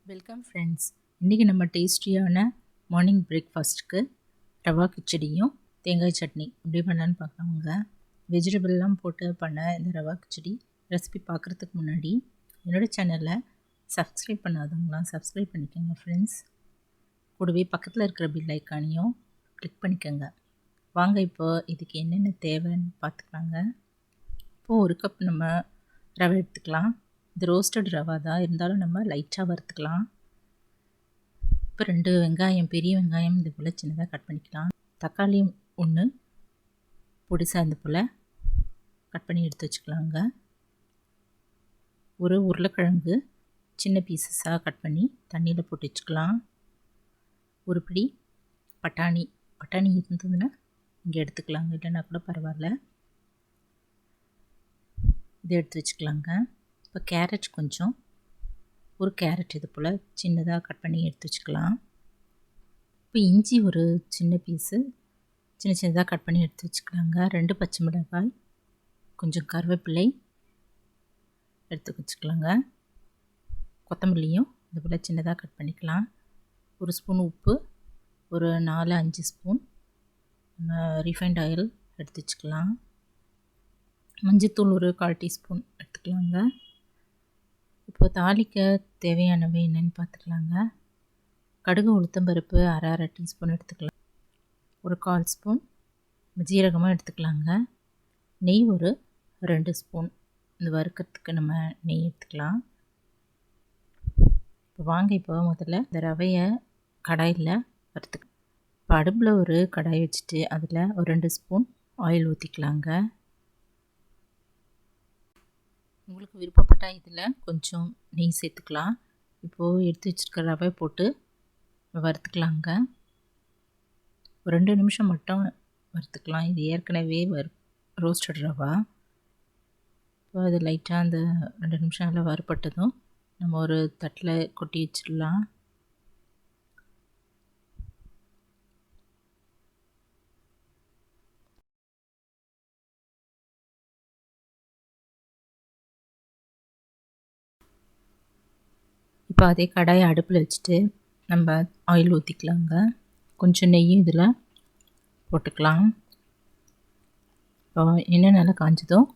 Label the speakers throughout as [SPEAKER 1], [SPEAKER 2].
[SPEAKER 1] Welcome friends. இன்றைக்கி நம்ம டேஸ்டியான மார்னிங் பிரேக்ஃபாஸ்ட்டுக்கு ரவா கிச்சடியும் தேங்காய் சட்னி எப்படி பண்ணலான்னு பார்க்கலாமுங்க. வெஜிடபிள்லாம் போட்டு பண்ண இந்த ரவா கிச்சடி ரெசிபி பார்க்குறதுக்கு முன்னாடி என்னோடய சேனலை சப்ஸ்கிரைப் பண்ணாதவங்களாம் சப்ஸ்கிரைப் பண்ணிக்கோங்க ஃப்ரெண்ட்ஸ். கூடவே பக்கத்தில் இருக்கிற பெல் ஐக்கானையும் கிளிக் பண்ணிக்கோங்க. வாங்க இப்போ இதுக்கு என்னென்ன தேவைன்னு பார்த்துக்கலாங்க. இப்போது ஒரு கப் நம்ம ரவை எடுத்துக்கலாம். இது ரோஸ்டட் ரவா தான், இருந்தாலும் நம்ம லைட்டாக வறுத்துக்கலாம். இப்போ 2 வெங்காயம், பெரிய வெங்காயம் இது போல் சின்னதாக கட் பண்ணிக்கலாம். தக்காளி 1 பொடிசாக இந்த போல் கட் பண்ணி எடுத்து வச்சுக்கலாங்க. ஒரு உருளைக்கிழங்கு சின்ன பீசஸாக கட் பண்ணி தண்ணியில் போட்டு வச்சுக்கலாம். ஒரு பிடி பட்டாணி இருந்ததுன்னா இங்கே எடுத்துக்கலாங்க, இல்லைன்னா கூட பரவாயில்ல. இதை எடுத்து வச்சுக்கலாங்க. இப்போ கேரட் கொஞ்சம், ஒரு கேரட் இது போல் சின்னதாக கட் பண்ணி எடுத்து வச்சுக்கலாம். இப்போ இஞ்சி ஒரு சின்ன பீஸு சின்னதாக கட் பண்ணி எடுத்து வச்சுக்கலாங்க. 2 பச்சை மிளகாய், கொஞ்சம் கருவேப்பிலை எடுத்து வச்சுக்கலாங்க. கொத்தமல்லியும் இது போல் சின்னதாக கட் பண்ணிக்கலாம். ஒரு ஸ்பூன் உப்பு, ஒரு 4-5 ஸ்பூன் ரீஃபைண்ட் ஆயில் எடுத்து வச்சுக்கலாம். மஞ்சத்தூள் ஒரு 1/4 டீஸ்பூன் எடுத்துக்கலாங்க. இப்போ தாளிக்க தேவையானவை என்னென்னு பார்த்துக்கலாங்க. கடுகு உளுத்தம்பருப்பு அரை டீஸ்பூன் எடுத்துக்கலாம். ஒரு 1/4 ஸ்பூன் ஜீரகமாக எடுத்துக்கலாங்க. நெய் ஒரு 2 ஸ்பூன், இந்த வறுக்கிறதுக்கு நம்ம நெய் எடுத்துக்கலாம். இப்போ வாங்க இப்போ முதல்ல இந்த ரவையை கடாயில் வறுத்துக்கலாம். இப்போ அடுப்பில் ஒரு கடாய் வச்சுட்டு அதில் ஒரு 2 ஸ்பூன் ஆயில் ஊற்றிக்கலாங்க. உங்களுக்கு விருப்பப்பட்டால் இதில் கொஞ்சம் நெய் சேர்த்துக்கலாம். இப்போது எடுத்து வச்சுருக்க ரவை போட்டு வறுத்துக்கலாங்க. ஒரு 2 நிமிஷம் மட்டும் வறுத்துக்கலாம். இது ஏற்கனவே ரோஸ்டட் ரவா. இப்போ அது லைட்டாக அந்த 2 நிமிஷம் நல்லா வறுப்பட்டதும் நம்ம ஒரு தட்டில் கொட்டி வச்சிடலாம். இப்போ அதே கடாயை அடுப்பில் வச்சுட்டு நம்ம ஆயில் ஊற்றிக்கலாங்க. கொஞ்சம் நெய்யும் இதில் போட்டுக்கலாம். இப்போ எண்ணெய் நல்லா காஞ்சதும்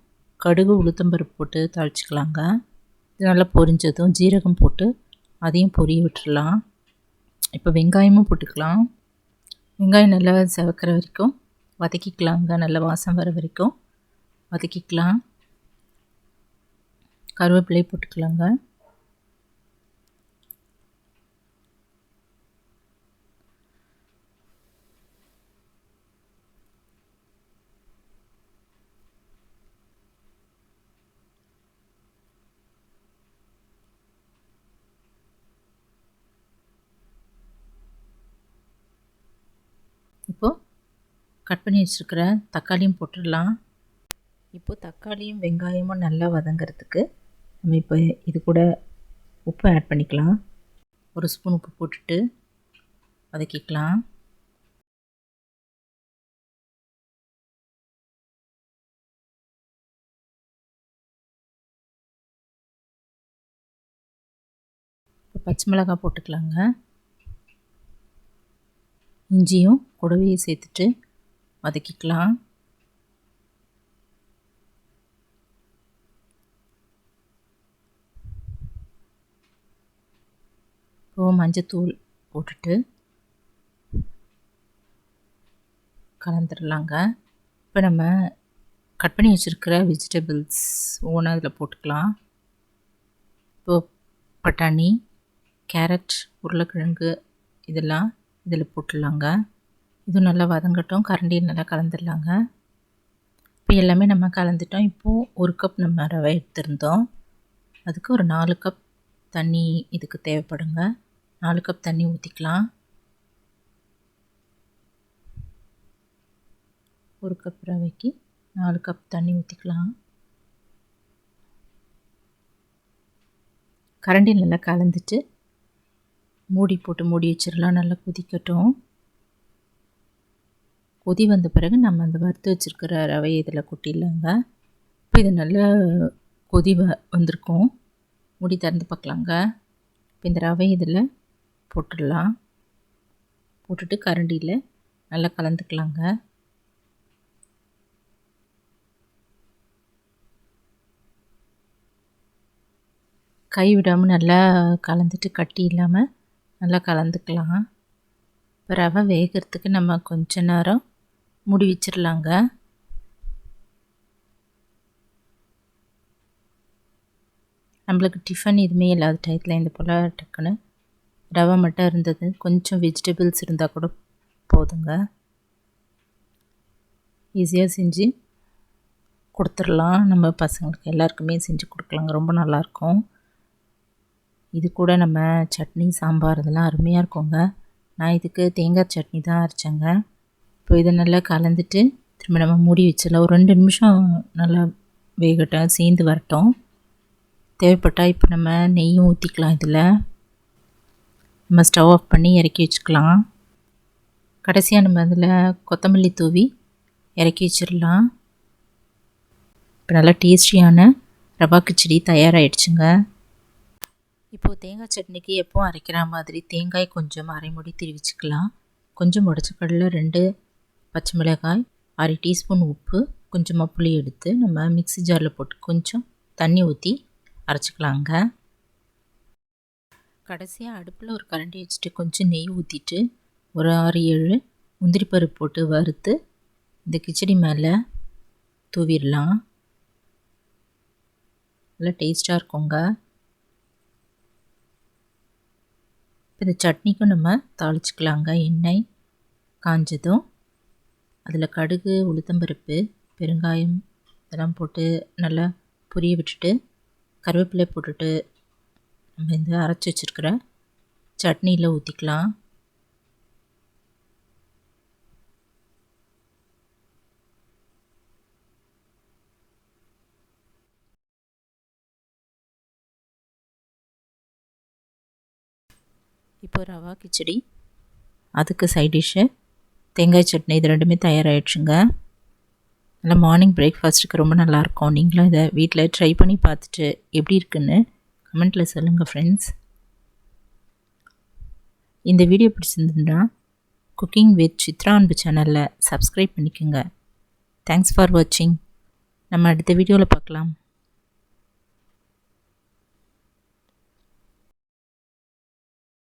[SPEAKER 1] கடுகு உளுத்தம்பருப்பு போட்டு தாளிச்சிக்கலாங்க. இது நல்லா பொரிஞ்சதும் ஜீரகம் போட்டு அதையும் பொரிய விட்டுடலாம். இப்போ வெங்காயமும் போட்டுக்கலாம். வெங்காயம் நல்லா செவக்கிற வரைக்கும் வதக்கிக்கலாங்க. நல்லா வாசம் வர வரைக்கும் வதக்கிக்கலாம். கருவேப்பிலை போட்டுக்கலாங்க. இப்போது கட் பண்ணி வச்சுருக்கிற தக்காளியும் போட்டுடலாம். இப்போது தக்காளியும் வெங்காயமும் நல்லா வதங்கிறதுக்கு நம்ம இப்போ இது கூட உப்பு ஆட் பண்ணிக்கலாம். ஒரு ஸ்பூன் உப்பு போட்டுட்டு வதக்கிக்கலாம். இப்போ பச்சை மிளகாய் போட்டுக்கலாங்க. இஞ்சியும் கூடவே சேர்த்துட்டு வதக்கிக்கலாம். இப்போது மஞ்சத்தூள் போட்டுட்டு கலந்துடலாங்க. இப்போ நம்ம கட் பண்ணி வச்சுருக்கிற வெஜிடபிள்ஸ் ஒவ்வொன்றா அதில் போட்டுக்கலாம். இப்போது பட்டாணி, கேரட், உருளைக்கிழங்கு இதெல்லாம் இதில் போட்டுடலாங்க. இது நல்லா வதங்கட்டும். கரண்டியை நல்லா கலந்துடலாங்க. இப்போ எல்லாமே நம்ம கலந்துட்டோம். இப்போது 1 கப் நம்ம ரவை எடுத்திருந்தோம். அதுக்கு ஒரு 4 கப் தண்ணி இதுக்கு தேவைப்படுங்க. 4 கப் தண்ணி ஊற்றிக்கலாம். 1 கப் ரவைக்கு 4 கப் தண்ணி ஊற்றிக்கலாம். கரண்டி நல்லா கலந்துட்டு மூடி போட்டு மூடி வச்சிடலாம். நல்லா கொதிக்கட்டும். கொதி வந்த பிறகு நம்ம அந்த வறுத்து வச்சுருக்கிற ரவையை இதில் கொட்டிடலாங்க. இப்போ இது நல்லா கொதி வந்திருக்கும். மூடி திறந்து பார்க்கலாங்க. இந்த ரவை இதில் போட்டுடலாம். போட்டுட்டு கரண்டியில் நல்லா கலந்துக்கலாங்க. கை விடாமல் நல்லா கலந்துட்டு கட்டி இல்லாமல் நல்லா கலந்துக்கலாம். இப்போ ரவை வேகிறதுக்கு நம்ம கொஞ்ச நேரம் மூடி வச்சிடலாங்க. நம்மளுக்கு டிஃபன் எதுவுமே இல்லாத டயத்தில் இந்த போல் டக்குன்னு ரவை மட்டும் இருந்தது, கொஞ்சம் வெஜிடபிள்ஸ் இருந்தால் கூட போதுங்க. ஈஸியாக செஞ்சு கொடுத்துடலாம். நம்ம பசங்களுக்கு எல்லாருக்குமே செஞ்சு கொடுக்கலாங்க. ரொம்ப நல்லாயிருக்கும். இது கூட நம்ம சட்னி சாம்பார் இதெல்லாம் அருமையாக இருக்குங்க. நான் இதுக்கு தேங்காய் சட்னி தான் அரைச்சேங்க. இப்போ இதை நல்லா கலந்துட்டு திரும்ப நம்ம மூடி வச்சிடலாம். ஒரு 2 நிமிஷம் நல்லா வேகட்டும், சேர்ந்து வரட்டும். தேவைப்பட்டால் இப்போ நம்ம நெய்யும் ஊற்றிக்கலாம். இதில் நம்ம ஸ்டவ் ஆஃப் பண்ணி இறக்கி வச்சுக்கலாம். கடைசியாக நம்ம அதில் கொத்தமல்லி தூவி இறக்கி வச்சிடலாம். இப்போ நல்லா டேஸ்டியான ரவா கிச்சடி தயாராகிடுச்சுங்க. இப்போது தேங்காய் சட்னிக்கு எப்போவும் அரைக்கிற மாதிரி தேங்காய் கொஞ்சம் அரை மூடி திருவிச்சுக்கலாம். கொஞ்சம் உடச்சக்கடலை, 2 பச்சை மிளகாய், 1/2 டீஸ்பூன் உப்பு, கொஞ்சமாக புளி எடுத்து நம்ம மிக்ஸி ஜாரில் போட்டு கொஞ்சம் தண்ணி ஊற்றி அரைச்சிக்கலாங்க. கடைசியாக அடுப்பில் ஒரு கரண்டி வச்சுட்டு கொஞ்சம் நெய் ஊற்றிட்டு ஒரு 6-7 முந்திரி பருப்பு போட்டு வறுத்து இந்த கிச்சடி மேலே தூவிடலாம். நல்லா டேஸ்ட்டாக இருக்குங்க. இந்த சட்னிக்கும் நம்ம தாளிச்சிக்கலாங்க. எண்ணெய் காஞ்சதும் அதில் கடுகு, உளுத்தம்பருப்பு, பெருங்காயம் இதெல்லாம் போட்டு நல்லா பொரிய விட்டுட்டு கருவேப்பிலை போட்டுட்டு நம்ம இந்த அரைச்சி வச்சுருக்கிற சட்னியில் ஊற்றிக்கலாம். இப்போ ரவா கிச்சடி, அதுக்கு சைட் டிஷ்ஷு தேங்காய் சட்னி, இது 2மே தயாராகிடுச்சுங்க. நல்லா மார்னிங் பிரேக்ஃபாஸ்ட்டுக்கு ரொம்ப நல்லாயிருக்கும். நீங்களும் இதை வீட்டில் ட்ரை பண்ணி பார்த்துட்டு எப்படி இருக்குன்னு கமெண்ட்டில் சொல்லுங்கள் ஃப்ரெண்ட்ஸ். இந்த வீடியோ பிடிச்சிருந்துன்னா குக்கிங் வித் சித்ரா அன்பு சேனலில் சப்ஸ்கிரைப் பண்ணிக்கோங்க. தேங்க்ஸ் ஃபார் வாட்சிங். நம்ம அடுத்த வீடியோவில் பார்க்கலாம்.